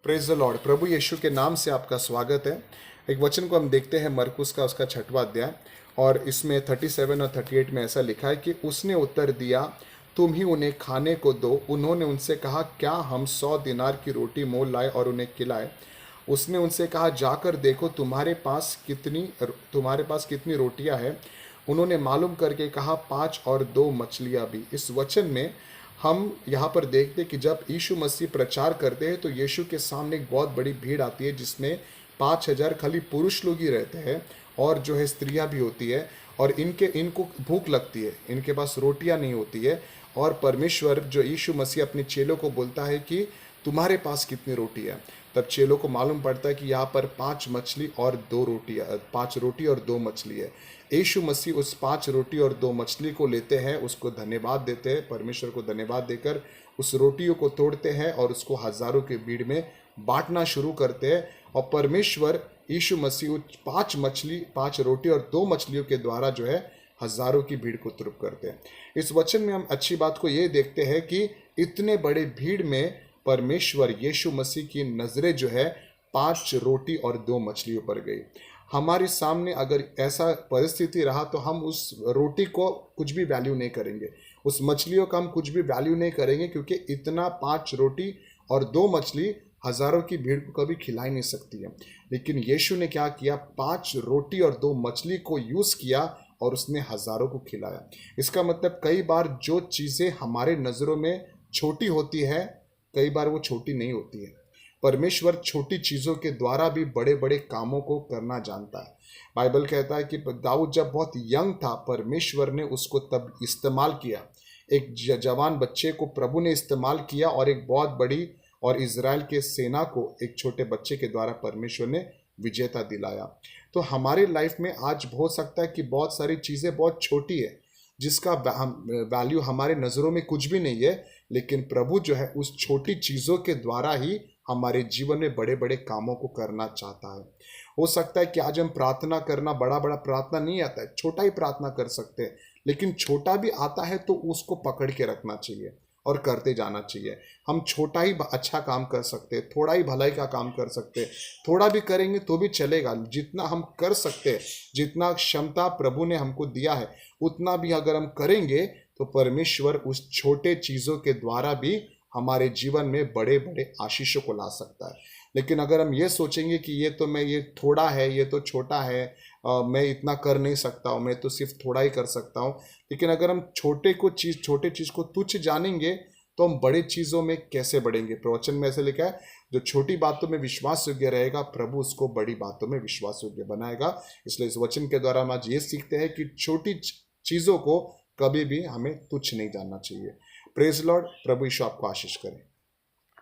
Praise the lord. प्रभु यीशु के नाम से आपका स्वागत है। एक वचन को हम देखते हैं मरकुस का उसका 6वां अध्याय, और इसमें 37 और 38 में ऐसा लिखा है कि उसने उत्तर दिया, तुम ही उन्हें खाने को दो। उन्होंने उनसे कहा, क्या हम 100 दिनार की रोटी मोल लाए और उन्हें खिलाए? उसने उनसे कहा, जाकर देखो तुम्हारे पास कितनी रोटियां हैं। उन्होंने मालूम करके कहा, 5 और 2 मछलियां भी। इस वचन में हम यहाँ पर देखते कि जब यीशु मसीह प्रचार करते हैं तो यीशु के सामने एक बहुत बड़ी भीड़ आती है, जिसमें 5,000 खाली पुरुष लोग ही रहते हैं और जो है स्त्रियां भी होती है, और इनको भूख लगती है, इनके पास रोटियां नहीं होती है। और परमेश्वर जो यीशु मसीह अपने चेलों को बोलता है कि तुम्हारे पास कितनी रोटी है, तब चेलों को मालूम पड़ता है कि यहाँ पर 5 मछली और 2 रोटियाँ, 5 रोटी और 2 मछली है। यीशु मसीह उस 5 रोटी और 2 मछली को लेते हैं, उसको धन्यवाद देते हैं, परमेश्वर को धन्यवाद देकर उस रोटियों को तोड़ते हैं और उसको हजारों के भीड़ में बांटना शुरू करते हैं। और परमेश्वर यीशु मसीह उस 5 रोटी और 2 मछलियों के द्वारा जो है हजारों की भीड़ को तृप्त करते हैं। इस वचन में हम अच्छी बात को ये देखते हैं कि इतने बड़े भीड़ में परमेश्वर यीशु मसीह की नजरें जो है 5 रोटी और 2 मछलियों पर गई। हमारे सामने अगर ऐसा परिस्थिति रहा तो हम उस रोटी को कुछ भी वैल्यू नहीं करेंगे, उस मछलियों का हम कुछ भी वैल्यू नहीं करेंगे, क्योंकि इतना 5 रोटी और 2 मछली हजारों की भीड़ को कभी खिला ही नहीं सकती है। लेकिन यीशु ने क्या किया, 5 रोटी और 2 मछली को यूज किया और उसने हजारों को खिलाया। इसका मतलब कई बार जो चीजें हमारे नजरों में छोटी होती है, कई बार वो छोटी नहीं होती है। परमेश्वर छोटी चीज़ों के द्वारा भी बड़े बड़े कामों को करना जानता है। बाइबल कहता है कि दाऊद जब बहुत यंग था, परमेश्वर ने उसको तब इस्तेमाल किया। एक जवान बच्चे को प्रभु ने इस्तेमाल किया और एक बहुत बड़ी और इज़राइल के सेना को एक छोटे बच्चे के द्वारा परमेश्वर ने विजेता दिलाया। तो हमारे लाइफ में आज हो सकता है कि बहुत सारी चीज़ें बहुत छोटी है, जिसका वैल्यू हमारे नज़रों में कुछ भी नहीं है, लेकिन प्रभु जो है उस छोटी चीज़ों के द्वारा ही हमारे जीवन में बड़े बड़े कामों को करना चाहता है। हो सकता है कि आज हम प्रार्थना करना, बड़ा बड़ा प्रार्थना नहीं आता है, छोटा ही प्रार्थना कर सकते हैं, लेकिन छोटा भी आता है तो उसको पकड़ के रखना चाहिए और करते जाना चाहिए। हम छोटा ही अच्छा काम कर सकते हैं, थोड़ा ही भलाई का काम कर सकते हैं, थोड़ा भी करेंगे तो भी चलेगा। जितना हम कर सकते हैं, जितना क्षमता प्रभु ने हमको दिया है, उतना भी अगर हम करेंगे तो परमेश्वर उस छोटे चीज़ों के द्वारा भी हमारे जीवन में बड़े बड़े आशीषों को ला सकता है। लेकिन अगर हम ये सोचेंगे कि ये थोड़ा है, ये तो छोटा है, मैं इतना कर नहीं सकता हूँ, मैं तो सिर्फ थोड़ा ही कर सकता हूँ, लेकिन अगर हम छोटे चीज़ को तुच्छ जानेंगे तो हम बड़े चीज़ों में कैसे बढ़ेंगे। प्रवचन में ऐसे लिखा है, जो छोटी बातों में विश्वास योग्य रहेगा, प्रभु उसको बड़ी बातों में विश्वास योग्य बनाएगा। इसलिए इस वचन के द्वारा हम आज ये सीखते हैं कि छोटी चीज़ों को कभी भी हमें तुच्छ नहीं जानना चाहिए। Praise Lord. प्रभु यीशु आपको आशीष करे।